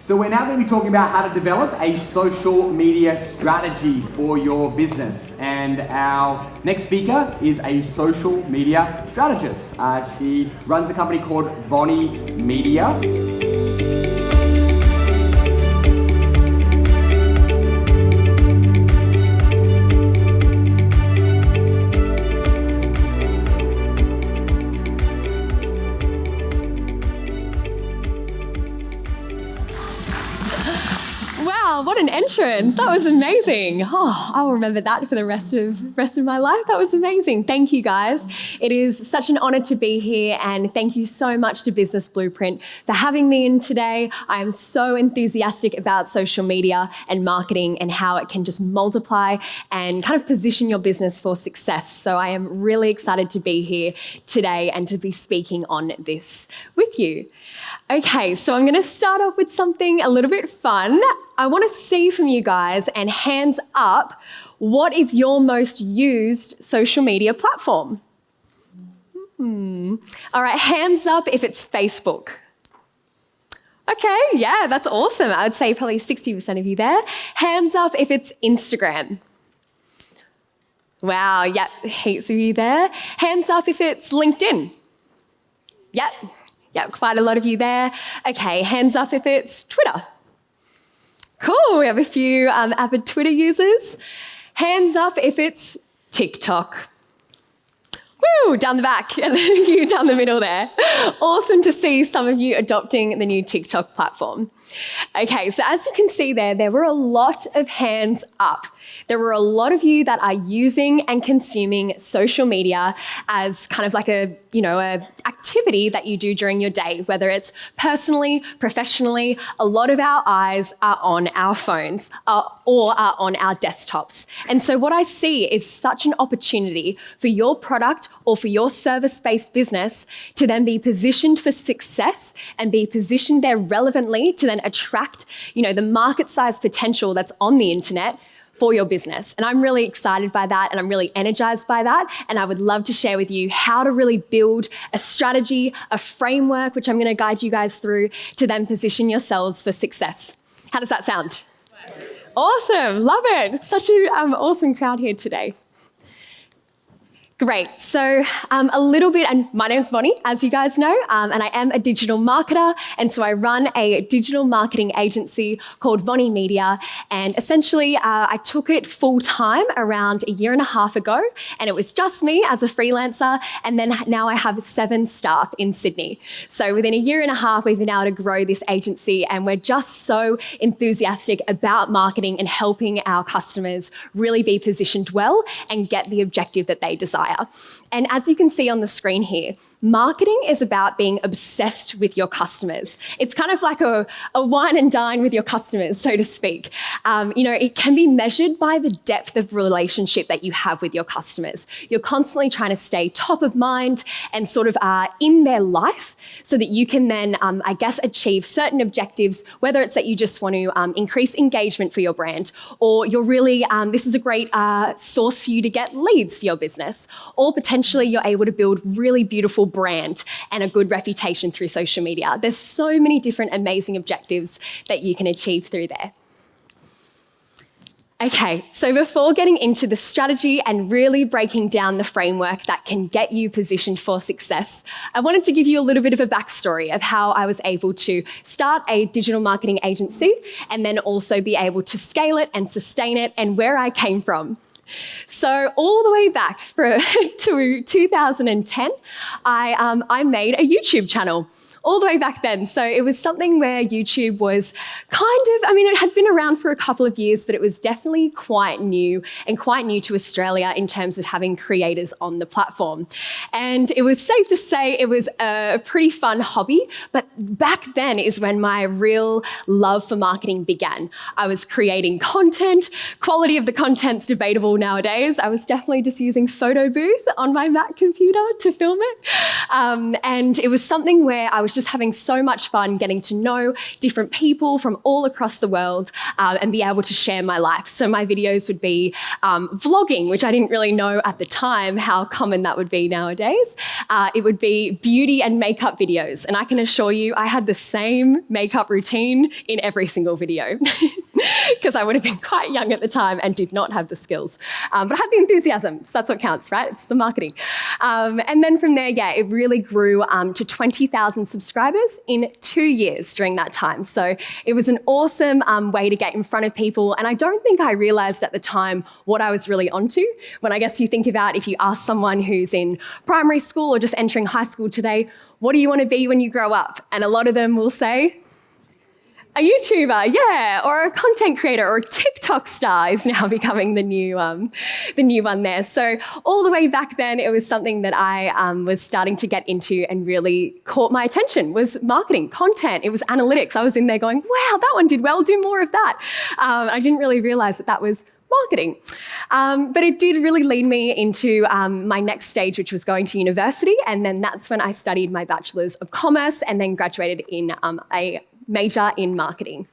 So we're now going to be talking about how to develop a social media strategy for your business. And our next speaker is a social media strategist. She runs a company called VonniMedia. What an entrance. That was amazing. Oh, I'll remember that for the rest of my life. That was amazing. Thank you, guys. It is such an honor to be here, and thank you so much to Business Blueprint for having me in today. I am so enthusiastic about social media and marketing and how it can just multiply and kind of position your business for success. So I am really excited to be here today and to be speaking on this with you. Okay, so I'm going to start off with something a little bit fun. I want to see from you guys, and hands up, what is your most used social media platform? All right, hands up if it's Facebook. Okay, yeah, that's awesome. I would say probably 60% of you there. Hands up if it's Instagram. Wow, yep, heaps of you there. Hands up if it's LinkedIn. Yep, quite a lot of you there. Okay, hands up if it's Twitter. Cool, we have a few avid Twitter users. Hands up if it's TikTok. Woo, down the back, and you down the middle there. Awesome to see some of you adopting the new TikTok platform. Okay, so as you can see there were a lot of hands up. There were a lot of you that are using and consuming social media as kind of like a activity that you do during your day, whether it's personally, professionally. A lot of our eyes are on our phones or are on our desktops. And so what I see is such an opportunity for your product or for your service-based business to then be positioned for success and be positioned there relevantly to then attract, the market size potential that's on the internet for your business. And I'm really excited by that, and I'm really energized by that. And I would love to share with you how to really build a strategy, a framework, which I'm going to guide you guys through to then position yourselves for success. How does that sound? Awesome, love it. Such an awesome crowd here today. Great, so a little bit, and my name's Vonnie, as you guys know, and I am a digital marketer, and so I run a digital marketing agency called VonniMedia, and essentially I took it full time around a year and a half ago, and it was just me as a freelancer, and then now I have 7 staff in Sydney. So within a year and a half, we've been able to grow this agency, and we're just so enthusiastic about marketing and helping our customers really be positioned well and get the objective that they desire. And as you can see on the screen here, marketing is about being obsessed with your customers. It's kind of like a wine and dine with your customers, so to speak. It can be measured by the depth of relationship that you have with your customers. You're constantly trying to stay top of mind and sort of in their life so that you can then, achieve certain objectives, whether it's that you just want to increase engagement for your brand, or you're really, this is a great source for you to get leads for your business. Or potentially you're able to build really beautiful brand and a good reputation through social media. There's so many different amazing objectives that you can achieve through there. Okay, so before getting into the strategy and really breaking down the framework that can get you positioned for success, I wanted to give you a little bit of a backstory of how I was able to start a digital marketing agency and then also be able to scale it and sustain it and where I came from. So all the way back to 2010, I made a YouTube channel. All the way back then. So it was something where YouTube was it had been around for a couple of years, but it was definitely quite new to Australia in terms of having creators on the platform. And it was safe to say it was a pretty fun hobby, but back then is when my real love for marketing began. I was creating content. Quality of the content's debatable nowadays. I was definitely just using photo booth on my Mac computer to film it. And it was something where I was was just having so much fun getting to know different people from all across the world and be able to share my life. So my videos would be vlogging, which I didn't really know at the time how common that would be nowadays. It would be beauty and makeup videos. And I can assure you, I had the same makeup routine in every single video because I would have been quite young at the time and did not have the skills. But I had the enthusiasm. So that's what counts, right? It's the marketing. And then from there, it really grew to 20,000 subscribers in 2 years during that time. So it was an awesome way to get in front of people. And I don't think I realized at the time what I was really onto. When I guess you think about if you ask someone who's in primary school or just entering high school today, what do you want to be when you grow up? And a lot of them will say, a YouTuber, yeah, or a content creator or a TikTok star is now becoming the new one there. So all the way back then, it was something that I was starting to get into and really caught my attention was marketing, content. It was analytics. I was in there going, wow, that one did well, do more of that. I didn't really realize that was marketing. But it did really lead me into my next stage, which was going to university. And then that's when I studied my Bachelor's of Commerce and then graduated in a major in marketing.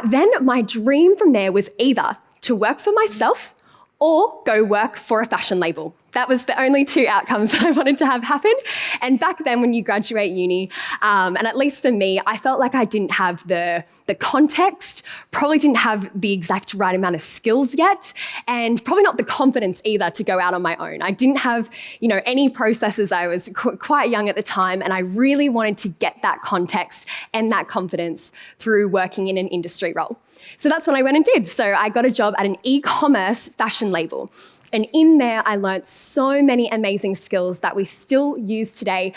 Then my dream from there was either to work for myself or go work for a fashion label. That was the only two outcomes that I wanted to have happen. And back then when you graduate uni, and at least for me, I felt like I didn't have the context, probably didn't have the exact right amount of skills yet, and probably not the confidence either to go out on my own. I didn't have, any processes. I was quite young at the time, and I really wanted to get that context and that confidence through working in an industry role. So that's what I went and did. So I got a job at an e-commerce fashion label. And in there, I learned so many amazing skills that we still use today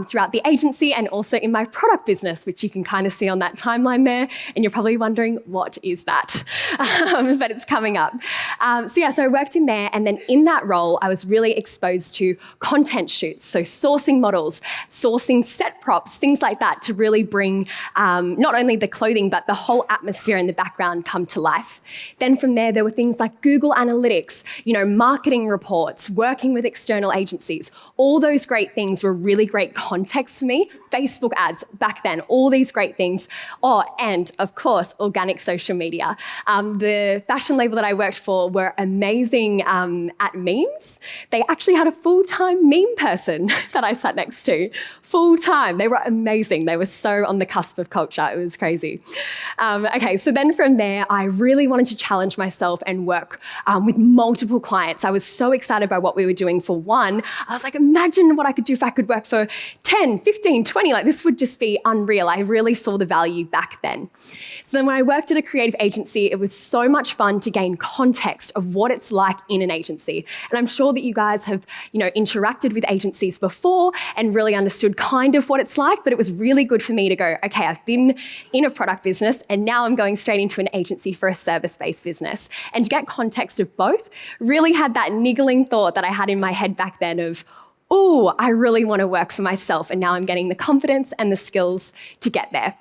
throughout the agency and also in my product business, which you can kind of see on that timeline there. And you're probably wondering, what is that? But it's coming up. So I worked in there. And then in that role, I was really exposed to content shoots. So sourcing models, sourcing set props, things like that to really bring not only the clothing, but the whole atmosphere in the background come to life. Then from there were things like Google Analytics, marketing reports, working with external agencies. All those great things were really great context for me. Facebook ads back then, all these great things. Oh, and of course, organic social media. The fashion label that I worked for were amazing at memes. They actually had a full-time meme person that I sat next to. Full-time. They were amazing. They were so on the cusp of culture. It was crazy. So then from there, I really wanted to challenge myself and work with multiple clients. I was so excited by what we were doing for one. I was like, imagine what I could do if I could work for 10, 15, 20. Like this would just be unreal. I really saw the value back then. So then when I worked at a creative agency, it was so much fun to gain context of what it's like in an agency. And I'm sure that you guys have, interacted with agencies before and really understood kind of what it's like, but it was really good for me to go, okay, I've been in a product business and now I'm going straight into an agency for a service-based business. And to get context of both really had that niggling thought that I had in my head back then of, oh, I really want to work for myself. And now I'm getting the confidence and the skills to get there.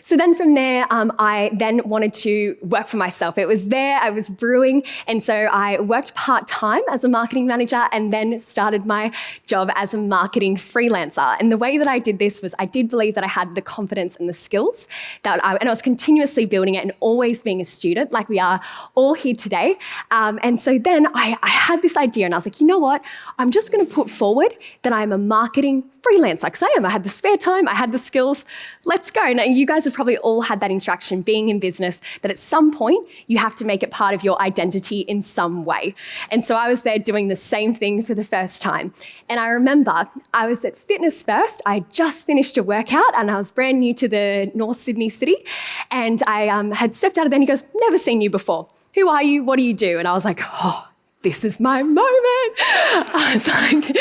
So then from there, I then wanted to work for myself. It was there, I was brewing, and so I worked part-time as a marketing manager and then started my job as a marketing freelancer. And the way that I did this was I did believe that I had the confidence and the skills, and I was continuously building it and always being a student like we are all here today. And so then I had this idea and I was like, you know what? I'm just going to put forward that I'm a marketing freelancer, because I am. I had the spare time, I had the skills, let's go. Now, you guys have probably all had that interaction being in business, that at some point you have to make it part of your identity in some way. And so I was there doing the same thing for the first time. And I remember I was at Fitness First. I just finished a workout and I was brand new to the North Sydney city. And I had stepped out of there and he goes, never seen you before. Who are you? What do you do? And I was like, oh, this is my moment. I was like,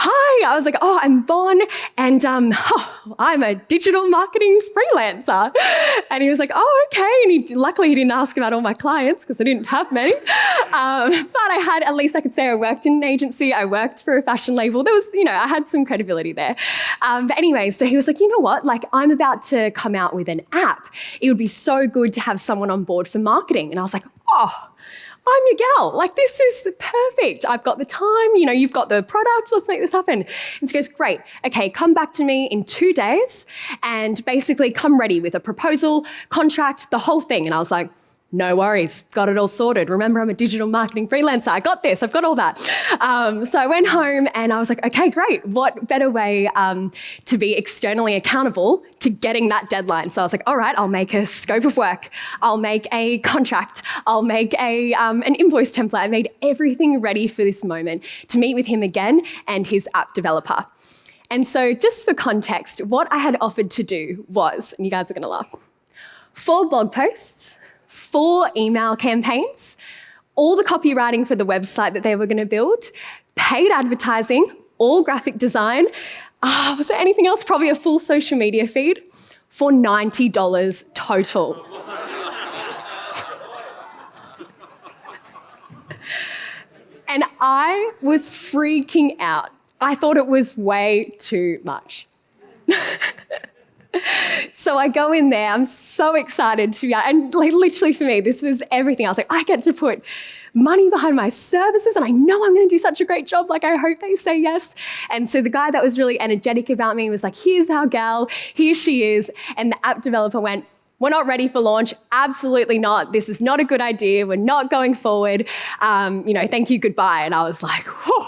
hi, I was like, oh, I'm Von, and I'm a digital marketing freelancer. And he was like, oh, okay. And luckily he didn't ask about all my clients because I didn't have many. But I had, at least I could say I worked in an agency, I worked for a fashion label. There was, I had some credibility there. But anyway, so he was like, you know what? Like, I'm about to come out with an app. It would be so good to have someone on board for marketing. And I was like, oh, I'm your gal. Like, this is perfect. I've got the time, you've got the product. Let's make this happen. And she goes, great. Okay, come back to me in 2 days and basically come ready with a proposal, contract, the whole thing. And I was like, no worries, got it all sorted. Remember, I'm a digital marketing freelancer. I got this, I've got all that. So I went home and I was like, okay, great. What better way to be externally accountable to getting that deadline? So I was like, all right, I'll make a scope of work. I'll make a contract. I'll make an invoice template. I made everything ready for this moment to meet with him again and his app developer. And so just for context, what I had offered to do was, and you guys are gonna laugh, 4 blog posts, 4 email campaigns, all the copywriting for the website that they were going to build, paid advertising, all graphic design. Was there anything else? Probably a full social media feed for $90 total. And I was freaking out. I thought it was way too much. So I go in there, I'm so excited to be out, and literally for me, this was everything. I was like, I get to put money behind my services and I know I'm going to do such a great job. Like, I hope they say yes. And so the guy that was really energetic about me was like, here's our gal, here she is. And the app developer went, we're not ready for launch. Absolutely not. This is not a good idea. We're not going forward. Thank you, goodbye. And I was like, whew.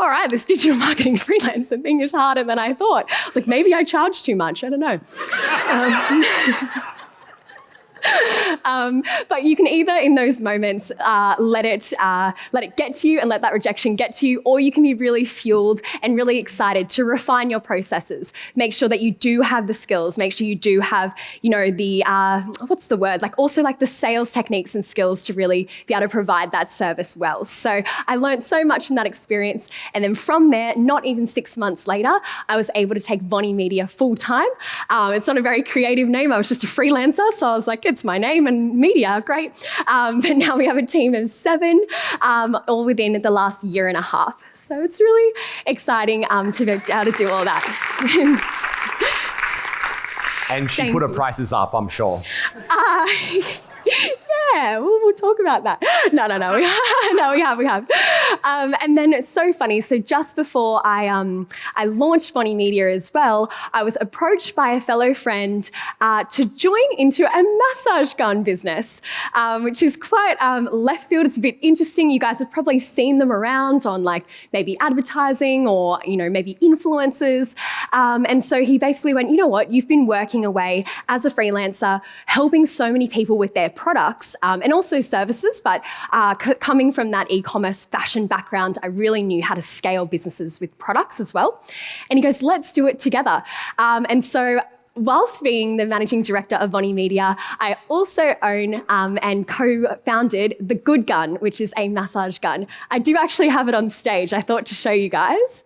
All right, this digital marketing freelancer thing is harder than I thought. I was like, maybe I charge too much. I don't know. But you can either, in those moments, let it get to you and let that rejection get to you, or you can be really fueled and really excited to refine your processes. Make sure that you do have the skills. Make sure you do have, the sales techniques and skills to really be able to provide that service well. So I learned so much from that experience. And then from there, not even 6 months later, I was able to take VonniMedia full time. It's not a very creative name. I was just a freelancer. So I was like, it's my name and media, great. But now we have a team of 7, all within the last year and a half. So it's really exciting to be able to do all that. And she put her prices up, I'm sure. Yeah, we'll talk about that. No. No, we have. And then it's so funny. So just before I launched VonniMedia as well, I was approached by a fellow friend to join into a massage gun business, which is quite left field. It's a bit interesting. You guys have probably seen them around on like maybe advertising or, maybe influencers. And so he basically went, you know what, you've been working away as a freelancer, helping so many people with their products and also services, but coming from that e-commerce fashion background, I really knew how to scale businesses with products as well. And he goes, let's do it together. And so whilst being the managing director of VonniMedia, I also own and co-founded The Good Gun, which is a massage gun. I do actually have it on stage. I thought to show you guys.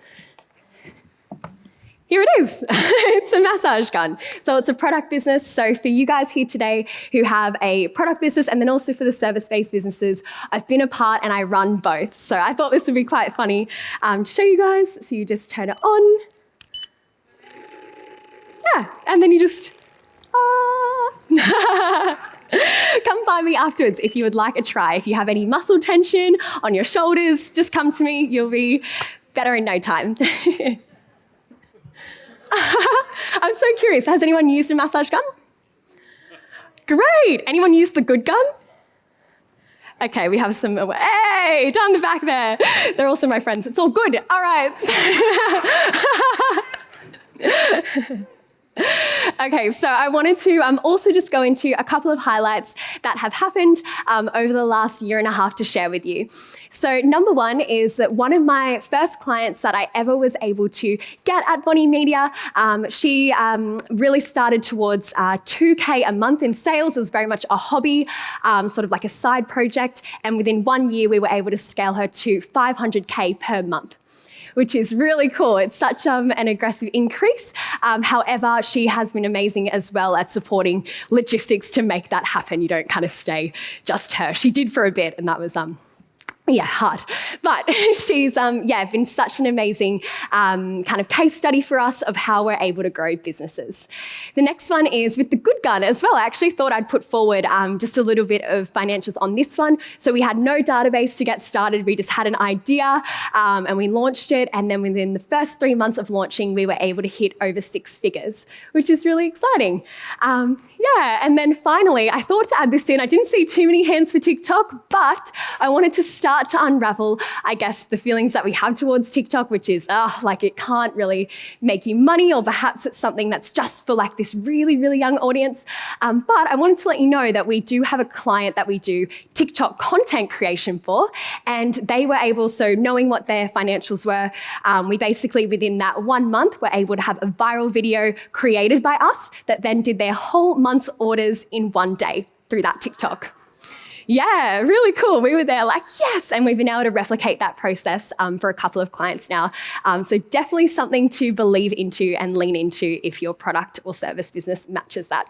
Here it is. It's a massage gun. So it's a product business. So for you guys here today who have a product business and then also for the service-based businesses, I've been a part and I run both. So I thought this would be quite funny to show you guys. So you just turn it on. Yeah, and then you just, Come find me afterwards if you would like a try. If you have any muscle tension on your shoulders, just come to me. You'll be better in no time. I'm so curious. Has anyone used a massage gun? Great. Anyone used the Good Gun? Okay, we have some, hey, down the back there. They're also my friends. It's all good. All right. Okay, so I wanted to also just go into a couple of highlights that have happened over the last year and a half to share with you. So number one is that one of my first clients that I ever was able to get at VonniMedia, she really started towards $2K a month in sales. It was very much a hobby, sort of like a side project. And within 1 year, we were able to scale her to $500K per month, which is really cool. It's such an aggressive increase. However, she has been amazing as well at supporting logistics to make that happen. You don't kind of stay just her. She did for a bit, and that was Yeah, hard. But she's been such an amazing kind of case study for us of how we're able to grow businesses. The next one is with the Good Gun as well. I actually thought I'd put forward just a little bit of financials on this one. So we had no database to get started. We just had an idea and we launched it. And then within the first 3 months of launching, we were able to hit over 6 figures, which is really exciting. And then finally, I thought to add this in. I didn't see too many hands for TikTok, but I wanted to start to unravel, I guess, the feelings that we have towards TikTok, which is like it can't really make you money, or perhaps it's something that's just for like this really, really young audience. But I wanted to let you know that we do have a client that we do TikTok content creation for, and they were able, so knowing what their financials were, we basically within that 1 month were able to have a viral video created by us that then did their whole month's orders in 1 day through that TikTok. Yeah, really cool. We were there like, yes, and we've been able to replicate that process for a couple of clients now. So definitely something to believe into and lean into if your product or service business matches that.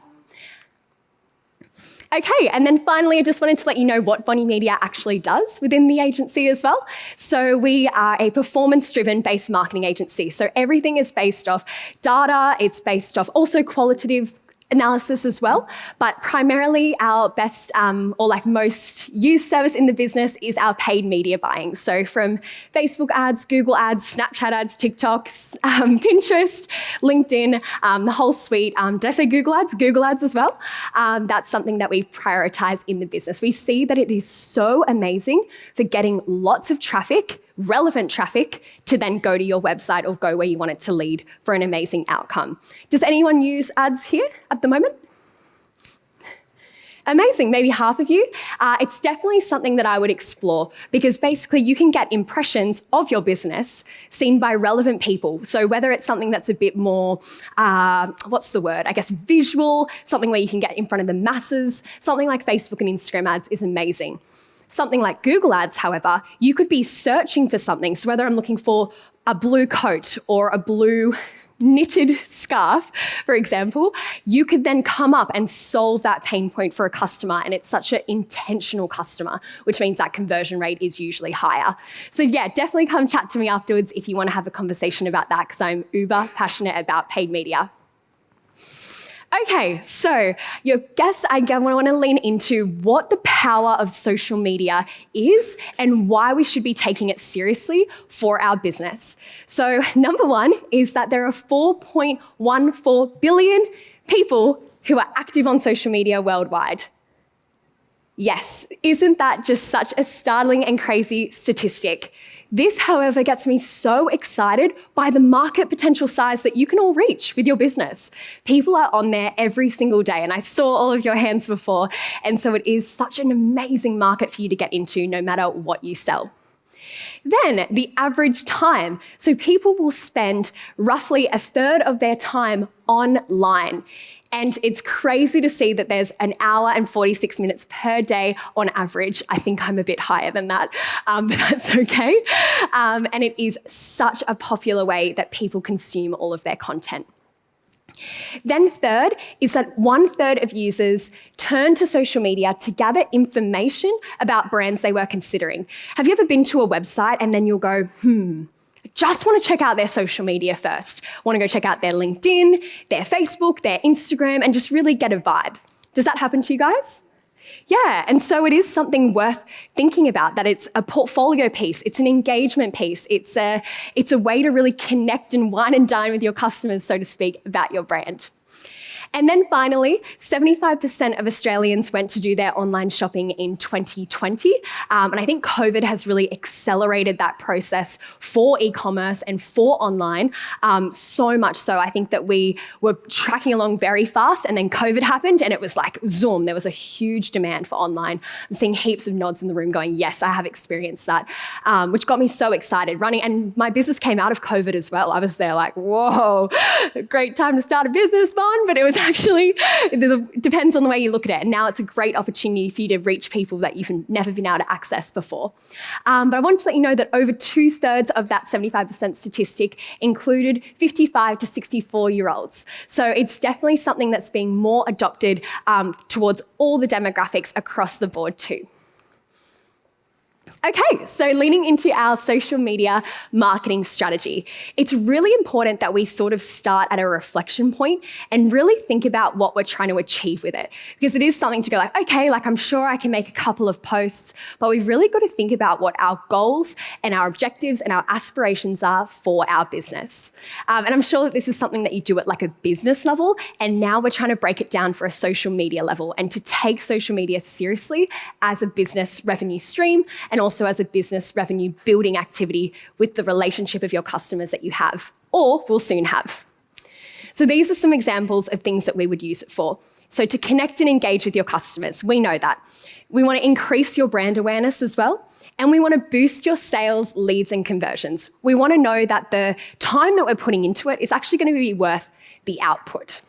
Okay, and then finally, I just wanted to let you know what VonniMedia actually does within the agency as well. So we are a performance-driven based marketing agency. So everything is based off data, it's based off also qualitative analysis as well, but primarily our best or like most used service in the business is our paid media buying. So from Facebook ads, Google ads, Snapchat ads, TikToks, Pinterest, LinkedIn, the whole suite. Did I say Google ads? Google ads as well. That's something that we prioritize in the business. We see that it is so amazing for getting lots of traffic, relevant traffic, to then go to your website or go where you want it to lead for an amazing outcome. Does anyone use ads here at the moment? Amazing, maybe half of you. It's definitely something that I would explore, because basically you can get impressions of your business seen by relevant people. So whether it's something that's a bit more, visual, something where you can get in front of the masses, something like Facebook and Instagram ads is amazing. Something like Google ads, however, you could be searching for something. So whether I'm looking for a blue coat or a blue knitted scarf, for example, you could then come up and solve that pain point for a customer. And it's such an intentional customer, which means that conversion rate is usually higher. So yeah, definitely come chat to me afterwards if you want to have a conversation about that, because I'm uber passionate about paid media. Okay, so I want to lean into what the power of social media is and why we should be taking it seriously for our business. So number one is that there are 4.14 billion people who are active on social media worldwide. Yes, isn't that just such a startling and crazy statistic? This, however, gets me so excited by the market potential size that you can all reach with your business. People are on there every single day, and I saw all of your hands before, and so it is such an amazing market for you to get into no matter what you sell. Then the average time. So people will spend roughly a third of their time online. And it's crazy to see that there's 1 hour and 46 minutes per day on average. I think I'm a bit higher than that, but that's okay. And it is such a popular way that people consume all of their content. Then third is that 1/3 of users turn to social media to gather information about brands they were considering. Have you ever been to a website and then you'll go, just want to check out their social media first. Want to go check out their LinkedIn, their Facebook, their Instagram, and just really get a vibe. Does that happen to you guys? Yeah, and so it is something worth thinking about, that it's a portfolio piece, it's an engagement piece, it's a way to really connect and wine and dine with your customers, so to speak, about your brand. And then finally, 75% of Australians went to do their online shopping in 2020. And I think COVID has really accelerated that process for e-commerce and for online, so much so I think that we were tracking along very fast, and then COVID happened and it was like zoom, there was a huge demand for online. I'm seeing heaps of nods in the room going, yes, I have experienced that, which got me so excited running. And my business came out of COVID as well. I was there like, whoa, great time to start a business, Von, but it was actually, it depends on the way you look at it. And now it's a great opportunity for you to reach people that you've never been able to access before. But I wanted to let you know that over 2/3 of that 75% statistic included 55 to 64-year-olds. So it's definitely something that's being more adopted towards all the demographics across the board too. Okay, so leaning into our social media marketing strategy, it's really important that we sort of start at a reflection point and really think about what we're trying to achieve with it. Because it is something to go like, okay, like I'm sure I can make a couple of posts, but we've really got to think about what our goals and our objectives and our aspirations are for our business. And I'm sure that this is something that you do at like a business level, and now we're trying to break it down for a social media level and to take social media seriously as a business revenue stream and also as a business revenue building activity with the relationship of your customers that you have or will soon have. So these are some examples of things that we would use it for. So to connect and engage with your customers, we know that. We want to increase your brand awareness as well, and we want to boost your sales, leads, and conversions. We want to know that the time that we're putting into it is actually going to be worth the output.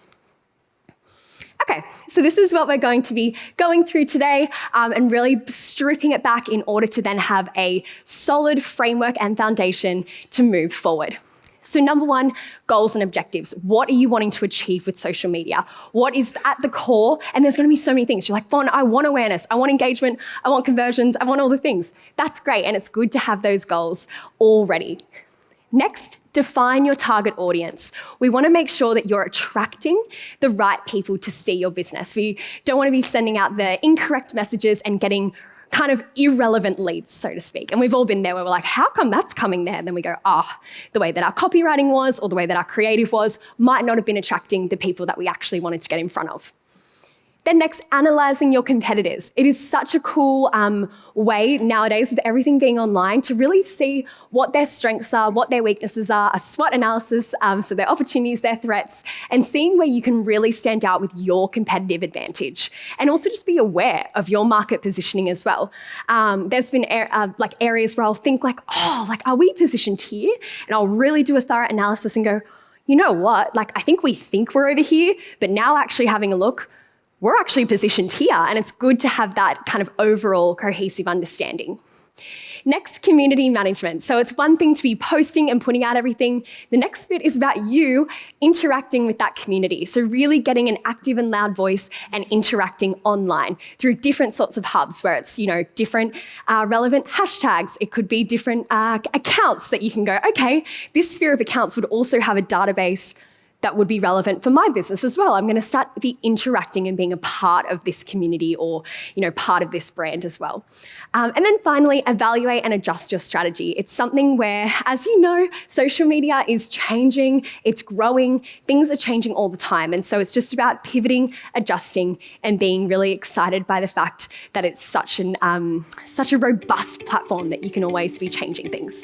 Okay, so this is what we're going to be going through today and really stripping it back in order to then have a solid framework and foundation to move forward. So number one, goals and objectives. What are you wanting to achieve with social media? What is at the core? And there's going to be so many things. You're like, Von, I want awareness, I want engagement, I want conversions, I want all the things. That's great, and it's good to have those goals already. Next, define your target audience. We want to make sure that you're attracting the right people to see your business. We don't want to be sending out the incorrect messages and getting kind of irrelevant leads, so to speak. And we've all been there where we're like, how come that's coming there? And then we go, the way that our copywriting was or the way that our creative was might not have been attracting the people that we actually wanted to get in front of. Then next, analysing your competitors. It is such a cool way nowadays with everything being online to really see what their strengths are, what their weaknesses are, a SWOT analysis, so their opportunities, their threats, and seeing where you can really stand out with your competitive advantage. And also just be aware of your market positioning as well. There's been areas where I'll think like, are we positioned here? And I'll really do a thorough analysis and go, you know what? Like, I think we think we're over here, but now actually having a look, we're actually positioned here, and it's good to have that kind of overall cohesive understanding. Next, community management. So it's one thing to be posting and putting out everything. The next bit is about you interacting with that community. So really getting an active and loud voice and interacting online through different sorts of hubs where it's, different relevant hashtags. It could be different accounts that you can go, okay, this sphere of accounts would also have a database that would be relevant for my business as well. I'm going to start be interacting and being a part of this community or, part of this brand as well. And then finally, evaluate and adjust your strategy. It's something where, as you know, social media is changing, it's growing, things are changing all the time. And so it's just about pivoting, adjusting, and being really excited by the fact that it's such a robust platform that you can always be changing things.